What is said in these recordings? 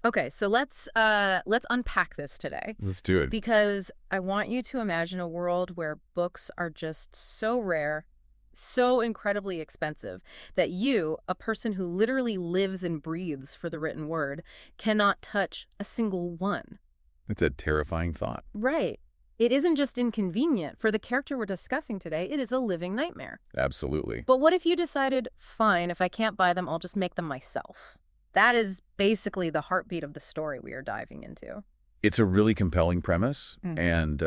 Okay, so let's unpack this today Let's do it. because I want you to imagine a world where books are just so rare, so incredibly expensive that you, a person who literally lives and breathes for the written word, cannot touch a single one. It's a terrifying thought. Right. It isn't just inconvenient. For the character we're discussing today, it is a living nightmare. Absolutely. But what if you decided, fine, if I can't buy them, I'll just make them myself? That is basically the heartbeat of the story we are diving into. It's a really compelling premise and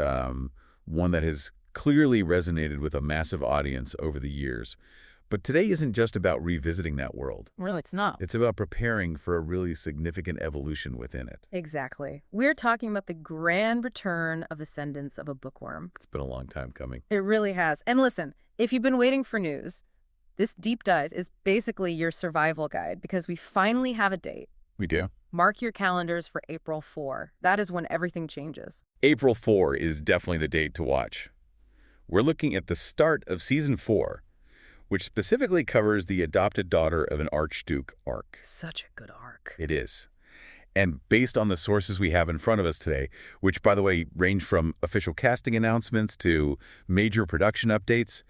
one that has clearly resonated with a massive audience over the years. But today isn't just about revisiting that world. Really, it's not. It's about preparing for a really significant evolution within it. Exactly. We're talking about the grand return of Ascendance of a Bookworm. It's been a long time coming. It really has. And listen, if you've been waiting for news, this deep dive is basically your survival guide because we finally have a date. We do. Mark your calendars for April 4. That is when everything changes. April 4 is definitely the date to watch. We're looking at the start of Season 4, which specifically covers the adopted daughter of an Archduke arc. Such a good arc. It is. And based on the sources we have in front of us today, which, by the way, range from official casting announcements to major production updates,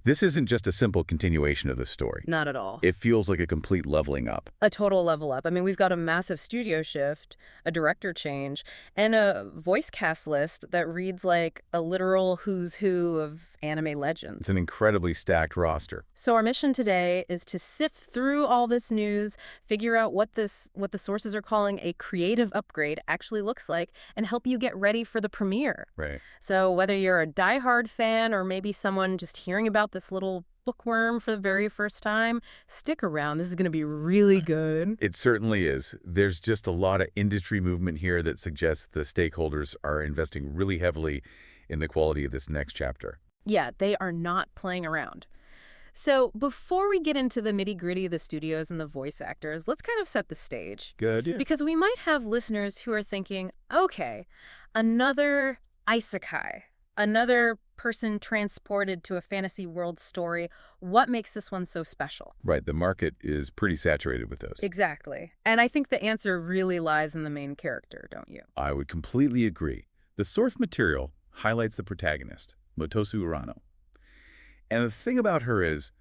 this isn't just a simple continuation of the story. Not at all. It feels like a complete leveling up. A total level up. I mean, we've got a massive studio shift, a director change, and a voice cast list that reads like a literal who's who of anime legends. It's an incredibly stacked roster. So our mission today is to sift through all this news, figure out what the sources are calling a creative upgrade actually looks like, and help you get ready for the premiere. Right. So whether you're a diehard fan or maybe someone just hearing about this little bookworm for the very first time, stick around. This is going to be really good. It certainly is. There's just a lot of industry movement here that suggests the stakeholders are investing really heavily in the quality of this next chapter. Yeah, they are not playing around. So before we get into the nitty-gritty of the studios and the voice actors, let's kind of set the stage. Good idea. Because we might have listeners who are thinking, okay, another isekai, another person transported to a fantasy world story. What makes this one so special? Right. The market is pretty saturated with those. Exactly. And I think the answer really lies in the main character, don't you? I would completely agree. The source material highlights the protagonist, Motosu Urano. And the thing about her is,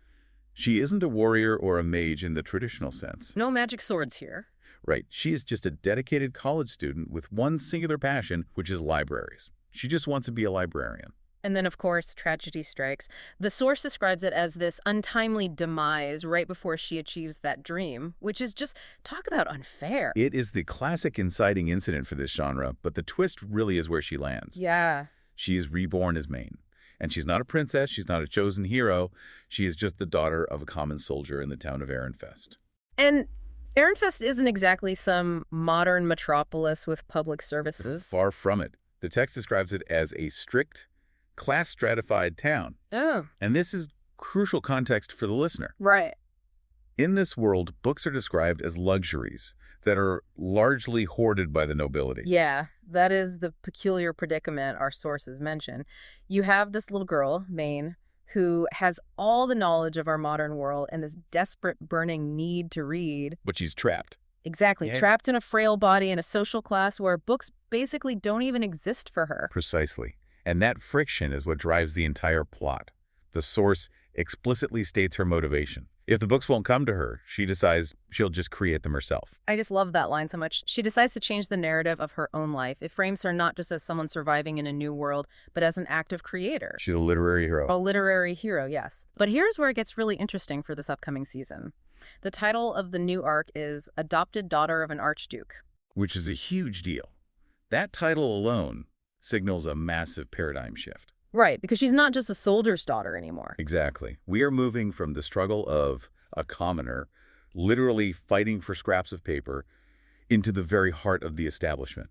she isn't a warrior or a mage in the traditional sense. No magic swords here. Right. She is just a dedicated college student with one singular passion, which is libraries. She just wants to be a librarian. And then, of course, tragedy strikes. The source describes it as this untimely demise right before she achieves that dream, which is just, talk about unfair. It is the classic inciting incident for this genre, but the twist really is where she lands. Yeah. She is reborn as Maine. And she's not a princess, she's not a chosen hero. She is just the daughter of a common soldier in the town of Ehrenfest. And Ehrenfest isn't exactly some modern metropolis with public services. Far from it. The text describes it as a strict, class-stratified town. Oh. And this is crucial context for the listener. Right. In this world, books are described as luxuries that are largely hoarded by the nobility. Yeah, that is the peculiar predicament our sources mention. You have this little girl, Maine, who has all the knowledge of our modern world and this desperate, burning need to read. But she's trapped. Exactly, Yeah. trapped in a frail body in a social class where books basically don't even exist for her. Precisely. And that friction is what drives the entire plot. The source explicitly states her motivation. If the books won't come to her, she decides she'll just create them herself. I just love that line so much. She decides to change the narrative of her own life. It frames her not just as someone surviving in a new world, but as an active creator. She's a literary hero. A literary hero, yes. But here's where it gets really interesting for this upcoming season. The title of the new arc is Adopted Daughter of an Archduke. Which is a huge deal. That title alone signals a massive paradigm shift. Right, because she's not just a soldier's daughter anymore. Exactly. We are moving from the struggle of a commoner, literally fighting for scraps of paper, into the very heart of the establishment,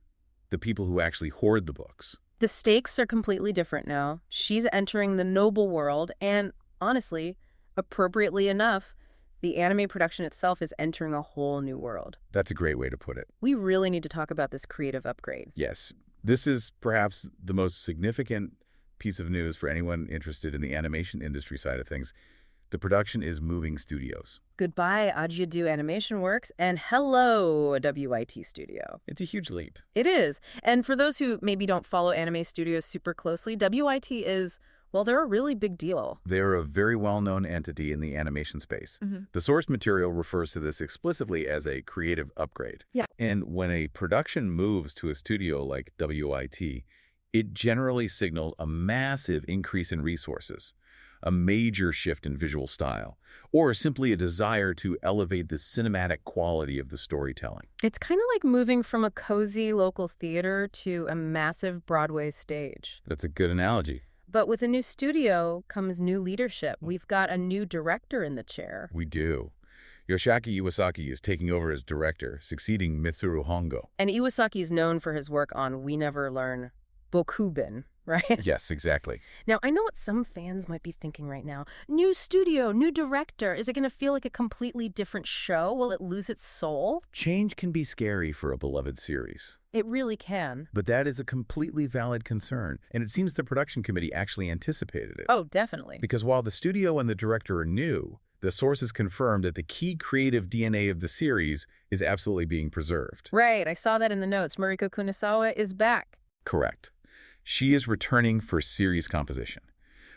the people who actually hoard the books. The stakes are completely different now. She's entering the noble world, and honestly, appropriately enough, the anime production itself is entering a whole new world. That's a great way to put it. We really need to talk about this creative upgrade. Yes, this is perhaps the most significant piece of news for anyone interested in the animation industry side of things. The production is moving studios. Goodbye, Adieu Animation Works, and hello, WIT Studio. It's a huge leap. It is. And for those who maybe don't follow anime studios super closely, WIT is, well, they're a really big deal. They're a very well-known entity in the animation space. The source material refers to this explicitly as a creative upgrade. Yeah. And when a production moves to a studio like WIT, it generally signals a massive increase in resources, a major shift in visual style, or simply a desire to elevate the cinematic quality of the storytelling. It's kind of like moving from a cozy local theater to a massive Broadway stage. That's a good analogy. But with a new studio comes new leadership. We've got a new director in the chair. We do. Yoshiaki Iwasaki is taking over as director, succeeding Mitsuru Hongo. And Iwasaki's known for his work on We Never Learn Bokuben, right? Yes, exactly. Now, I know what some fans might be thinking right now. New studio, new director. Is it going to feel like a completely different show? Will it lose its soul? Change can be scary for a beloved series. It really can. But that is a completely valid concern, and it seems the production committee actually anticipated it. Oh, definitely. Because while the studio and the director are new, the sources confirmed that the key creative DNA of the series is absolutely being preserved. Right, I saw that in the notes. Mariko Kunisawa is back. Correct. She is returning for series composition,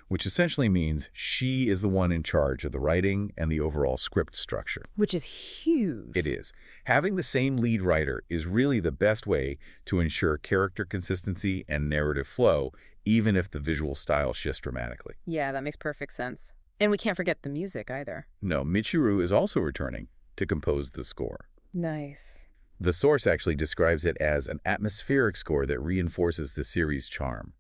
which essentially means she is the one in charge of the writing and the overall script structure. Which is huge. It is. Having the same lead writer is really the best way to ensure character consistency and narrative flow, even if the visual style shifts dramatically. Yeah, that makes perfect sense. And we can't forget the music either. No, Michiru is also returning to compose the score. Nice. The source actually describes it as an atmospheric score that reinforces the series' charm.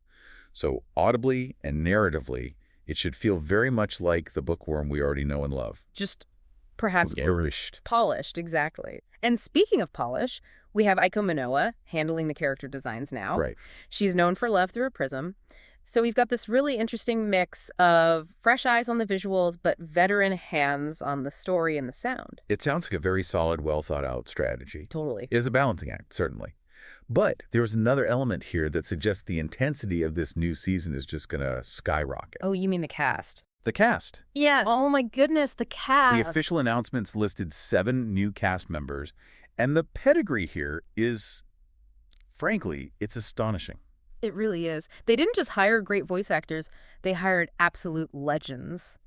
So audibly and narratively, it should feel very much like the Bookworm we already know and love. Just perhaps Polished. polished, exactly. And speaking of polish, we have Aiko Manoa handling the character designs now. Right. She's known for Love Through a Prism. So we've got this really interesting mix of fresh eyes on the visuals, but veteran hands on the story and the sound. It sounds like a very solid, well-thought-out strategy. Totally. It is a balancing act, certainly. But there's another element here that suggests the intensity of this new season is just going to skyrocket. Oh, you mean the cast? The cast. Yes. Oh my goodness, the cast. The official announcements listed 7 new cast members, and the pedigree here is, frankly, it's astonishing. It really is. They didn't just hire great voice actors, they hired absolute legends.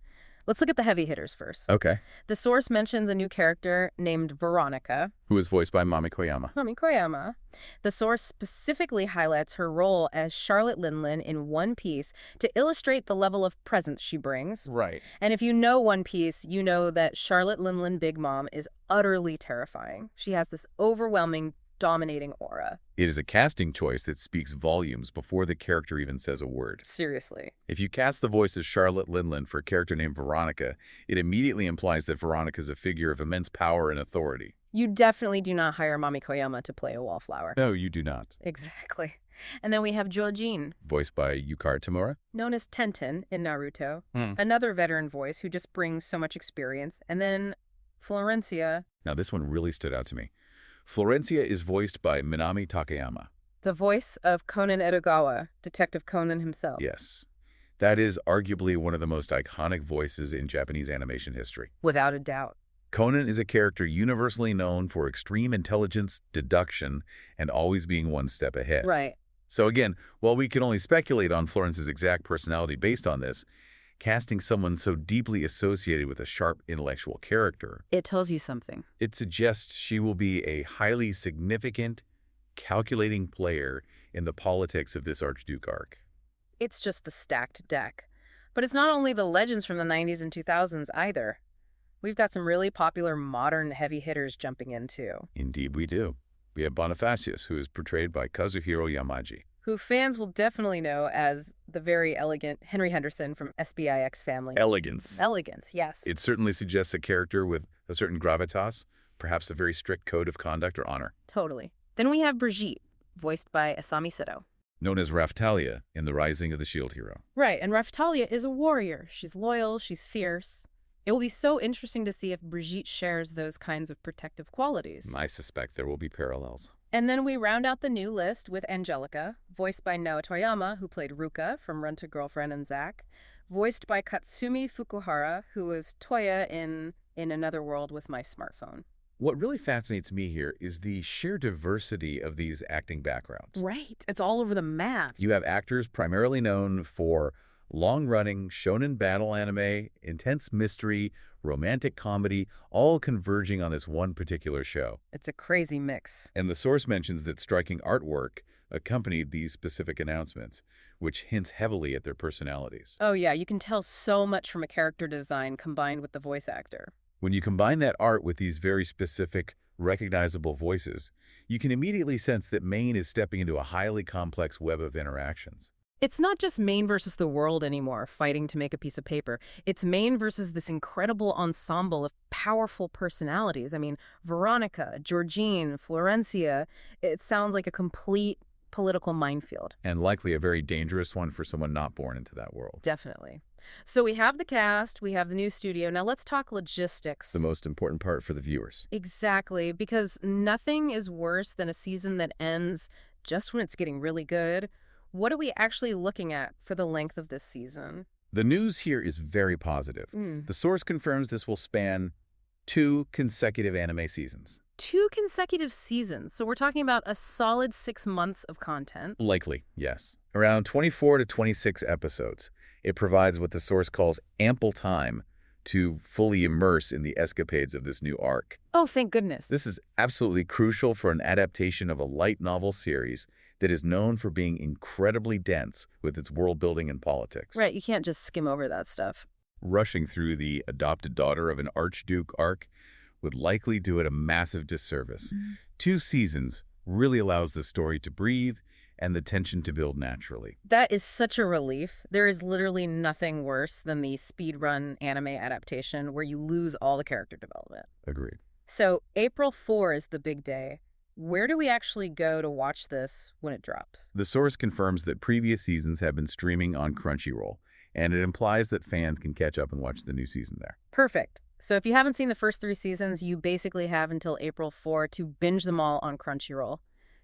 Let's look at the heavy hitters first. Okay. The source mentions a new character named Veronica. Who is voiced by Mami Koyama. Mami Koyama. The source specifically highlights her role as Charlotte Linlin in One Piece to illustrate the level of presence she brings. Right. And if you know One Piece, you know that Charlotte Linlin Big Mom is utterly terrifying. She has this overwhelming, dominating aura. It is a casting choice that speaks volumes before the character even says a word. Seriously. If you cast the voice of Charlotte Linlin for a character named Veronica, it immediately implies that Veronica is a figure of immense power and authority. You definitely do not hire Mami Koyama to play a wallflower. No, you do not. Exactly. And then we have Jojin, Voiced by Yukari Tamura. known as Tenten in Naruto, another veteran voice who just brings so much experience. And then Florencia, Now, this one really stood out to me. Florencia is voiced by Minami Takayama. the voice of Conan Edogawa, Detective Conan himself. Yes. That is arguably one of the most iconic voices in Japanese animation history. Without a doubt. Conan is a character universally known for extreme intelligence, deduction, and always being one step ahead. Right. So again, while we can only speculate on Florence's exact personality based on this, casting someone so deeply associated with a sharp intellectual character, It tells you something. it suggests she will be a highly significant, calculating player in the politics of this Archduke arc. It's just the stacked deck. But it's not only the legends from the 90s and 2000s either. We've got some really popular modern heavy hitters jumping in too, Indeed we do. We have Bonifacius, who is portrayed by Kazuhiro Yamaji. who fans will definitely know as the very elegant Henry Henderson from SBIX Family. Elegance. Elegance, yes. It certainly suggests a character with a certain gravitas, perhaps a very strict code of conduct or honor. Totally. Then we have Brigitte, voiced by Asami Seto. Known as Raftalia in The Rising of the Shield Hero. Right, and Raftalia is a warrior. She's loyal, she's fierce. It will be so interesting to see if Brigitte shares those kinds of protective qualities. I suspect there will be parallels. And then we round out the new list with Angelica, voiced by Noa Toyama, who played Ruka from Rent a Girlfriend and Zack, voiced by Katsumi Fukuhara, who was Toya in Another World with My Smartphone. What really fascinates me here is the sheer diversity of these acting backgrounds. Right. It's all over the map. You have actors primarily known for long-running shonen battle anime, intense mystery, romantic comedy, all converging on this one particular show. It's a crazy mix. And the source mentions that striking artwork accompanied these specific announcements, which hints heavily at their personalities. Oh yeah, you can tell so much from a character design combined with the voice actor. When you combine that art with these very specific, recognizable voices, you can immediately sense that Maine is stepping into a highly complex web of interactions. It's not just Maine versus the world anymore, fighting to make a piece of paper. It's Maine versus this incredible ensemble of powerful personalities. I mean, Veronica, Georgine, Florencia. It sounds like a complete political minefield. And likely a very dangerous one for someone not born into that world. Definitely. So we have the cast, we have the new studio. Now let's talk logistics. The most important part for the viewers. Exactly, because nothing is worse than a season that ends just when it's getting really good. What are we actually looking at for the length of this season? The news here is very positive. The source confirms this will span 2 consecutive anime seasons. 2 consecutive seasons, so we're talking about a solid 6 months of content. Likely, yes. Around 24 to 26 episodes. It provides what the source calls ample time to fully immerse in the escapades of this new arc. Oh, thank goodness. This is absolutely crucial for an adaptation of a light novel series that is known for being incredibly dense with its world building and politics. Right, you can't just skim over that stuff. Rushing through the adopted daughter of an Archduke arc would likely do it a massive disservice. 2 seasons really allows the story to breathe and the tension to build naturally. That is such a relief. There is literally nothing worse than the speedrun anime adaptation where you lose all the character development. Agreed. So April 4 is the big day. Where do we actually go to watch this when it drops? The source confirms that previous seasons have been streaming on Crunchyroll, and it implies that fans can catch up and watch the new season there. Perfect. So if you haven't seen the first 3 seasons, you basically have until April 4 to binge them all on Crunchyroll.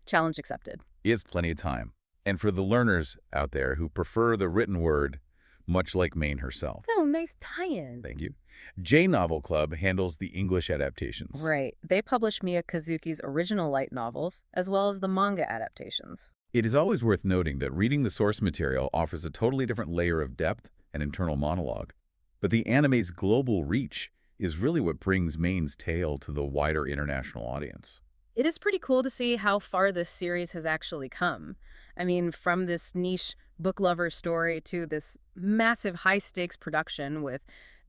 Challenge accepted. It's plenty of time. And for the learners out there who prefer the written word, much like Maine herself. Oh, nice tie-in. Thank you. J Novel Club handles the English adaptations. Right. They publish Miya Kazuki's original light novels, as well as the manga adaptations. It is always worth noting that reading the source material offers a totally different layer of depth and internal monologue. But the anime's global reach is really what brings Maine's tale to the wider international audience. It is pretty cool to see how far this series has actually come. I mean, from this niche book lover story to this massive high-stakes production with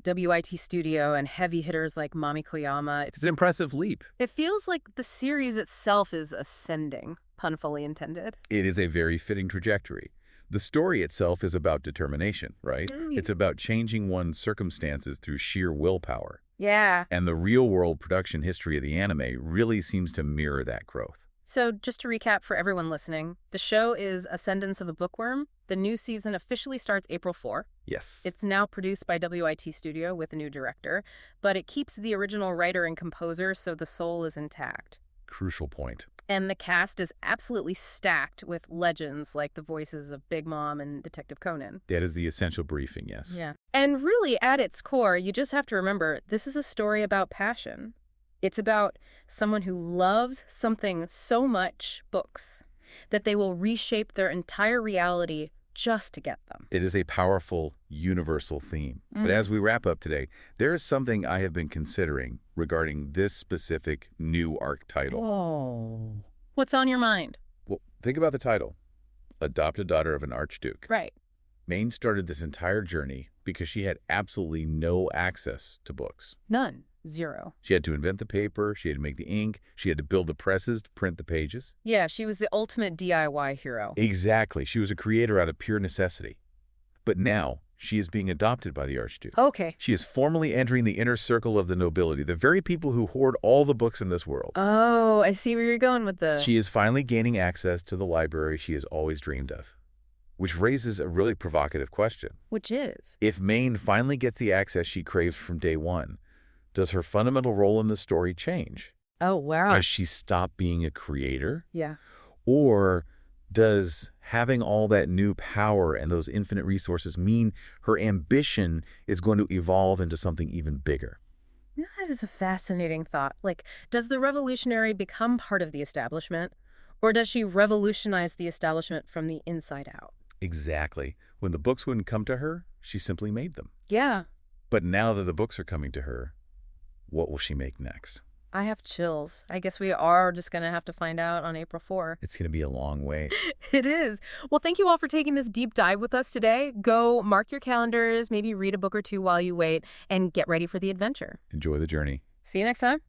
WIT Studio and heavy hitters like Mami Koyama. It's an impressive leap. It feels like the series itself is ascending, pun fully intended. It is a very fitting trajectory. The story itself is about determination, right? It's about changing one's circumstances through sheer willpower. Yeah. And the real-world production history of the anime really seems to mirror that growth. So just to recap for everyone listening, the show is Ascendance of a Bookworm. The new season officially starts April 4. Yes. It's now produced by WIT Studio with a new director, but it keeps the original writer and composer, so the soul is intact. Crucial point. And the cast is absolutely stacked with legends like the voices of Big Mom and Detective Conan. That is the essential briefing, yes. Yeah. And really, at its core, you just have to remember, this is a story about passion. It's about someone who loves something so much, books, that they will reshape their entire reality just to get them. It is a powerful, universal theme. But as we wrap up today, there is something I have been considering regarding this specific new arc title. Oh. What's on your mind? Well, think about the title. Adopted Daughter of an Archduke. Right. Maine started this entire journey because she had absolutely no access to books. None. Zero. She had to invent the paper, she had to make the ink, she had to build the presses to print the pages. Yeah, she was the ultimate DIY hero. Exactly. She was a creator out of pure necessity. But now, she is being adopted by the Archduke. Okay. She is formally entering the inner circle of the nobility, the very people who hoard all the books in this world. Oh, I see where you're going with this. She is finally gaining access to the library she has always dreamed of. Which raises a really provocative question. Which is? If Maine finally gets the access she craves from day one, does her fundamental role in the story change? Oh, wow. Does she stop being a creator? Yeah. Or does having all that new power and those infinite resources mean her ambition is going to evolve into something even bigger? That is a fascinating thought. Like, does the revolutionary become part of the establishment, or does she revolutionize the establishment from the inside out? Exactly. When the books wouldn't come to her, she simply made them. Yeah, But now that the books are coming to her, what will she make next? I have chills. I guess we are just going to have to find out on April 4. It's going to be a long wait. It is. Well, thank you all for taking this deep dive with us today. Go mark your calendars, maybe read a book or two while you wait, and get ready for the adventure. Enjoy the journey. See you next time.